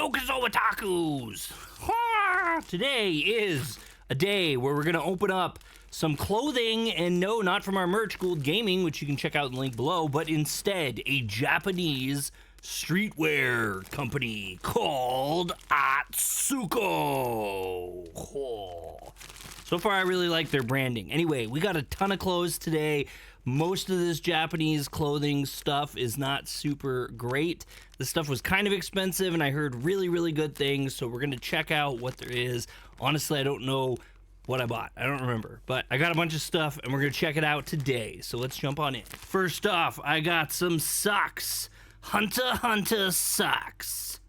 Yokozo Otakus! Today is a day where we're going to open up some clothing, and no, not from our merch, Gould Gaming, which you can check out in the link below, but instead a Japanese streetwear company called Atsuko. So far, I really like their branding. Anyway, we got a ton of clothes today. Most of this Japanese clothing stuff is not super great. This stuff was kind of expensive, and I heard really, really good things, so we're going to check out what there is. Honestly, I don't know what I bought. I don't remember, but I got a bunch of stuff, and we're going to check it out today, so let's jump on in. First off, I got some socks. Hunter x Hunter socks.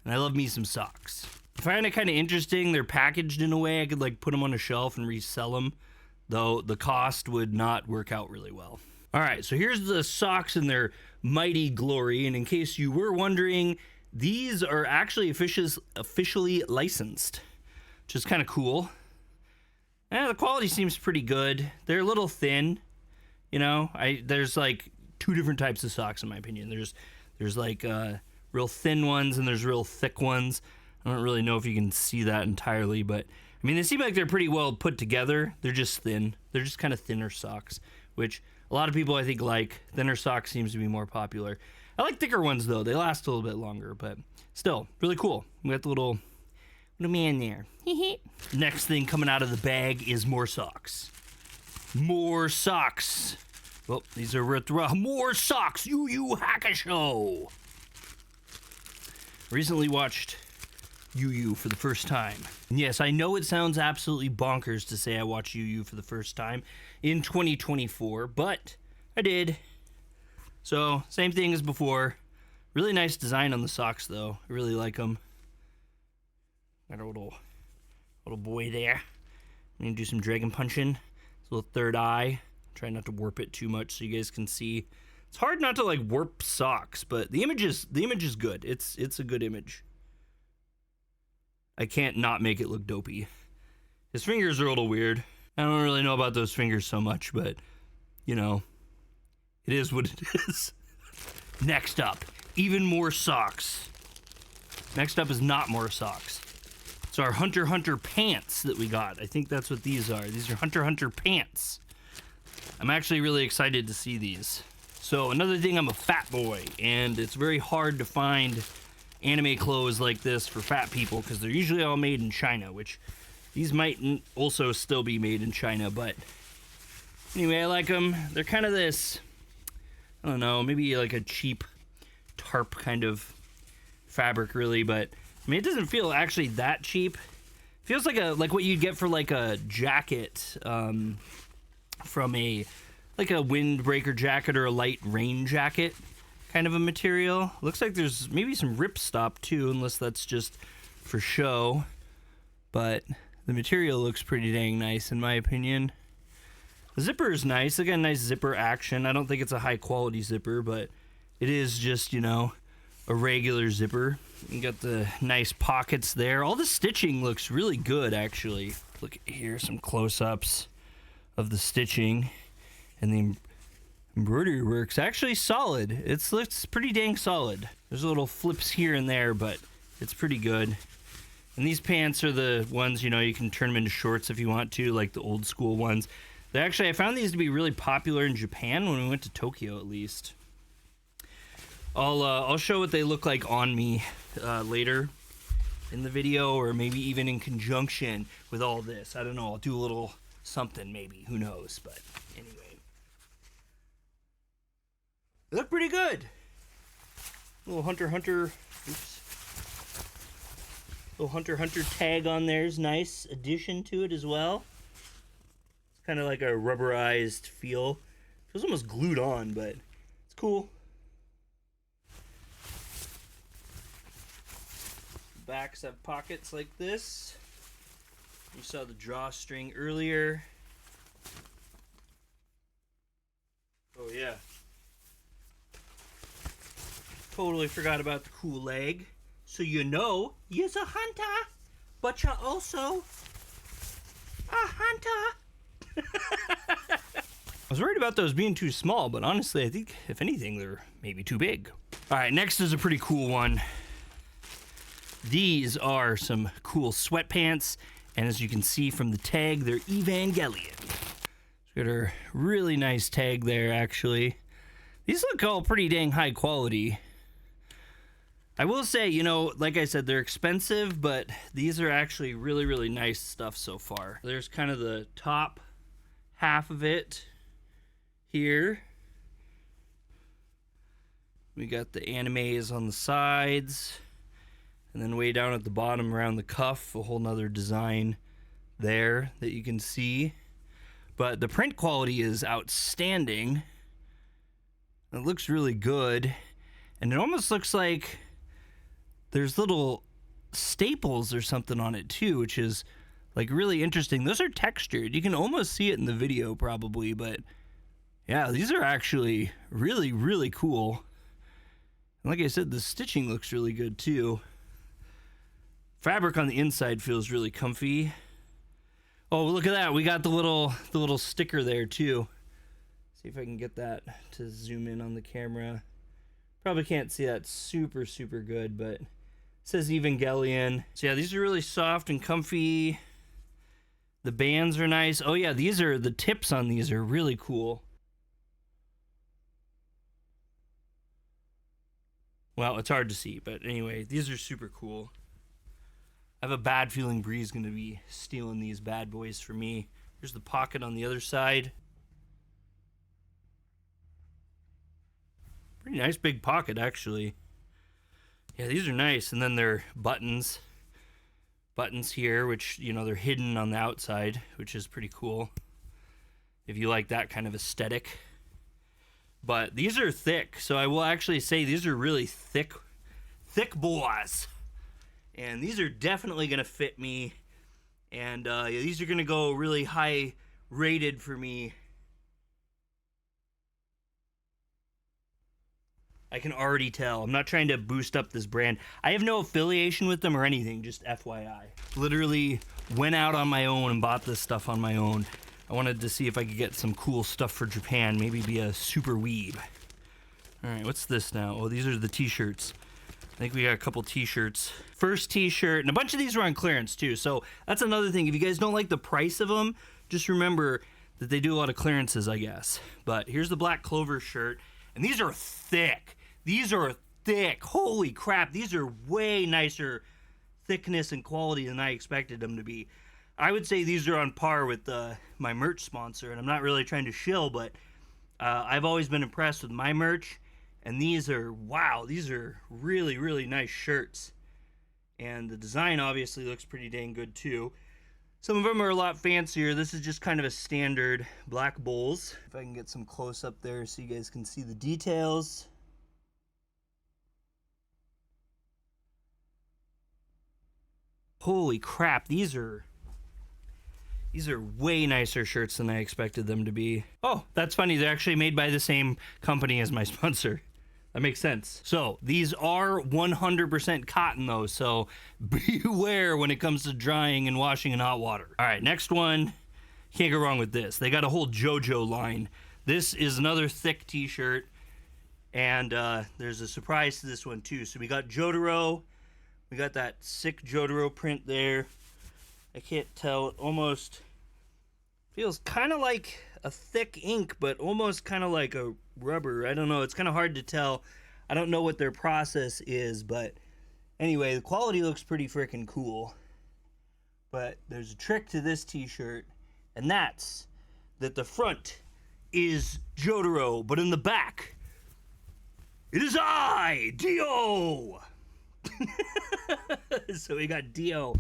And I love me some socks. I find it kind of interesting. They're packaged in a way I could like put them on a shelf and resell them, though the cost would not work out really well. All right, so here's the socks in their mighty glory, and in case you were wondering, these are actually officially licensed, which is kind of cool. The quality seems pretty good. They're a little thin, you know. There's like two different types of socks in my opinion. There's like real thin ones and there's real thick ones. I don't really know if you can see that entirely, but I mean, they seem like they're pretty well put together. They're just thin. They're just kind of thinner socks, which a lot of people I think like. Thinner socks seems to be more popular. I like thicker ones though. They last a little bit longer, but still really cool. We got the little man there. Next thing coming out of the bag is more socks. More socks. Well, these are more socks. Yu Yu Hakusho. Recently watched Yu Yu for the first time. And yes, I know it sounds absolutely bonkers to say I watched Yu Yu for the first time in 2024, but I did. So, same thing as before. Really nice design on the socks, though. I really like them. Got a little boy there. I'm gonna do some dragon punching. This little third eye. Try not to warp it too much so you guys can see. It's hard not to like warp socks, but the image is good. It's a good image. I can't not make it look dopey. His fingers are a little weird. I don't really know about those fingers so much, but you know, it is what it is. Next up, even more socks. Next up is not more socks. It's our Hunter x Hunter pants that we got. I think that's what these are. These are Hunter x Hunter pants. I'm actually really excited to see these. So another thing, I'm a fat boy, and it's very hard to find anime clothes like this for fat people because they're usually all made in China, which these might also still be made in China, but anyway, I like them. They're kind of this, I don't know, maybe like a cheap tarp kind of fabric really, but I mean, it doesn't feel actually that cheap. It feels like what you'd get for like a jacket from a windbreaker jacket or a light rain jacket kind of a material. Looks like there's maybe some ripstop too, unless that's just for show. But the material looks pretty dang nice in my opinion. The zipper is nice. They got a nice zipper action. I don't think it's a high quality zipper, but it is just, you know, a regular zipper. You got the nice pockets there. All the stitching looks really good actually. Look here, some close-ups of the stitching, and the embroidery work's actually solid. It looks pretty dang solid. There's little flips here and there, but it's pretty good. And these pants are the ones, you know, you can turn them into shorts if you want to, like the old school ones. I found these to be really popular in Japan when we went to Tokyo, at least. I'll show what they look like on me later in the video, or maybe even in conjunction with all this. I don't know. I'll do a little something maybe. Who knows? But anyway, they look pretty good. Little Hunter x Hunter. Oops. Little Hunter x Hunter tag on there is nice addition to it as well. It's kind of like a rubberized feel. Feels almost glued on, but it's cool. Backs have pockets like this. You saw the drawstring earlier. Oh yeah. Totally forgot about the cool leg. So you know, you're a hunter, but you're also a hunter. I was worried about those being too small, but honestly, I think, if anything, they're maybe too big. All right, next is a pretty cool one. These are some cool sweatpants, and as you can see from the tag, they're Evangelion. So got a really nice tag there, actually. These look all pretty dang high quality. I will say, you know, like I said, they're expensive, but these are actually really, really nice stuff so far. There's kind of the top half of it here. We got the animes on the sides, and then way down at the bottom around the cuff, a whole nother design there that you can see. But the print quality is outstanding. It looks really good, and it almost looks like there's little staples or something on it too, which is like really interesting. Those are textured. You can almost see it in the video probably, but yeah, these are actually really, really cool. And like I said, the stitching looks really good too. Fabric on the inside feels really comfy. Oh, look at that. We got the little sticker there too. See if I can get that to zoom in on the camera. Probably can't see that super, super good, but it says Evangelion. So yeah, these are really soft and comfy. The bands are nice. Oh yeah, the tips on these are really cool. Well, it's hard to see, but anyway, these are super cool. I have a bad feeling Bree's going to be stealing these bad boys for me. Here's the pocket on the other side. Pretty nice big pocket, actually. Yeah, these are nice. And then they're buttons. Buttons here, which, you know, they're hidden on the outside, which is pretty cool if you like that kind of aesthetic. But these are thick, so I will actually say these are really thick boys. And these are definitely going to fit me. And yeah, these are going to go really high rated for me. I can already tell. I'm not trying to boost up this brand. I have no affiliation with them or anything, just FYI. Literally went out on my own and bought this stuff on my own. I wanted to see if I could get some cool stuff for Japan. Maybe be a super weeb. Alright, what's this now? Oh, these are the t-shirts. I think we got a couple t-shirts. First t-shirt, and a bunch of these were on clearance too. So that's another thing. If you guys don't like the price of them, just remember that they do a lot of clearances, I guess. But here's the Black Clover shirt. And these are thick. These are thick. Holy crap. These are way nicer thickness and quality than I expected them to be. I would say these are on par with my merch sponsor. And I'm not really trying to shill, but I've always been impressed with my merch. And these are, wow, these are really, really nice shirts. And the design obviously looks pretty dang good too. Some of them are a lot fancier. This is just kind of a standard black bulls. If I can get some close up there so you guys can see the details. Holy crap, these are way nicer shirts than I expected them to be. Oh, that's funny. They're actually made by the same company as my sponsor. That makes sense. So these are 100% cotton though, so beware when it comes to drying and washing in hot water. All right, next one. Can't go wrong with this. They got a whole JoJo line. This is another thick t-shirt, and there's a surprise to this one too. So we got Jotaro. We got that sick Jotaro print there. I can't tell. It almost feels kind of like a thick ink, but almost kind of like a rubber. I don't know. It's kind of hard to tell. I don't know what their process is, but anyway, the quality looks pretty freaking cool. But there's a trick to this t-shirt, and that's that the front is Jotaro, but in the back, it is I, Dio! So we got Dio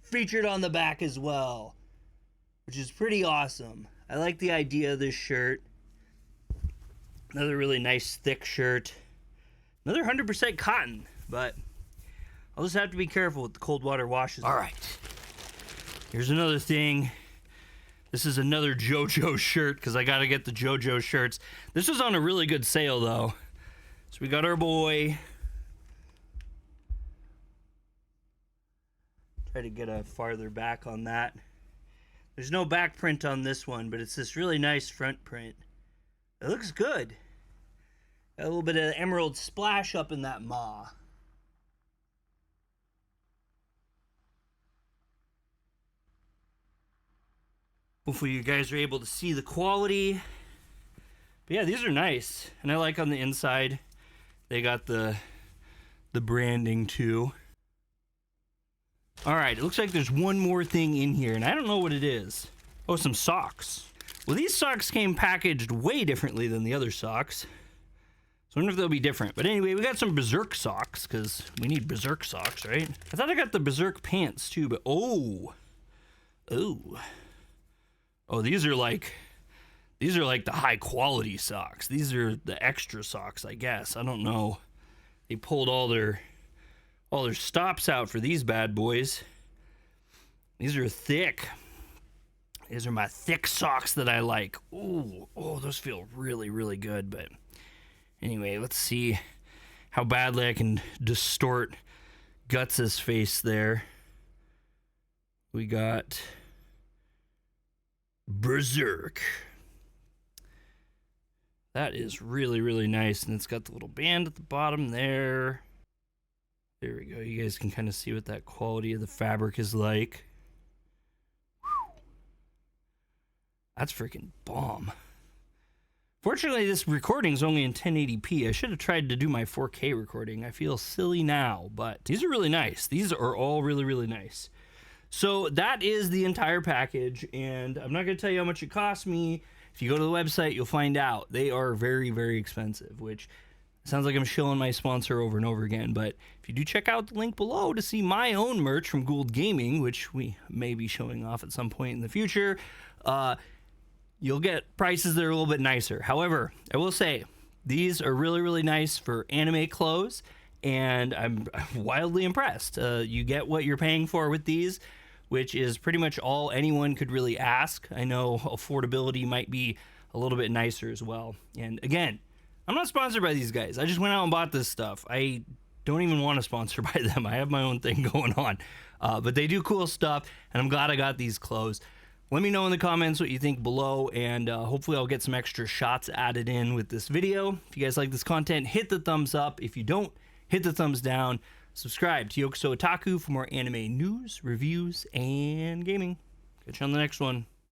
featured on the back as well, which is pretty awesome. I like the idea of this shirt. Another really nice thick shirt. Another 100% cotton, but I'll just have to be careful with the cold water washes. All right. Here's another thing. This is another JoJo shirt because I got to get the JoJo shirts. This was on a really good sale though. So we got our boy. Try to get a farther back on that. There's no back print on this one, but it's this really nice front print. It looks good. Got a little bit of emerald splash up in that maw. Hopefully you guys are able to see the quality. But yeah, these are nice. And I like on the inside, they got the branding too. All right, it looks like there's one more thing in here, and I don't know what it is. Oh, some socks. Well, these socks came packaged way differently than the other socks. So I wonder if they'll be different. But anyway, we got some Berserk socks, because we need Berserk socks, right? I thought I got the Berserk pants too, but oh, these are like the high quality socks. These are the extra socks, I guess. I don't know. They pulled all their stops out for these bad boys. These are thick. These are my thick socks that I like. Ooh, oh, those feel really, really good. But anyway, let's see how badly I can distort Guts' face there. We got Berserk. That is really, really nice. And it's got the little band at the bottom there. There we go. You guys can kind of see what that quality of the fabric is like. Whew. That's freaking bomb. Fortunately, this recording is only in 1080p. I should have tried to do my 4K recording. I feel silly now, but these are really nice. These are all really, really nice. So that is the entire package, and I'm not going to tell you how much it cost me. If you go to the website, you'll find out. They are very, very expensive, which sounds like I'm shilling my sponsor over and over again, but if you do check out the link below to see my own merch from Gould Gaming, which we may be showing off at some point in the future, you'll get prices that are a little bit nicer. However, I will say, these are really, really nice for anime clothes, and I'm wildly impressed. You get what you're paying for with these, which is pretty much all anyone could really ask. I know affordability might be a little bit nicer as well. And again, I'm not sponsored by these guys. I just went out and bought this stuff. I don't even want to sponsor by them. I have my own thing going on. But they do cool stuff, and I'm glad I got these clothes. Let me know in the comments what you think below, and hopefully I'll get some extra shots added in with this video. If you guys like this content, hit the thumbs up. If you don't, hit the thumbs down. Subscribe to Otaku for more anime news, reviews, and gaming. Catch you on the next one.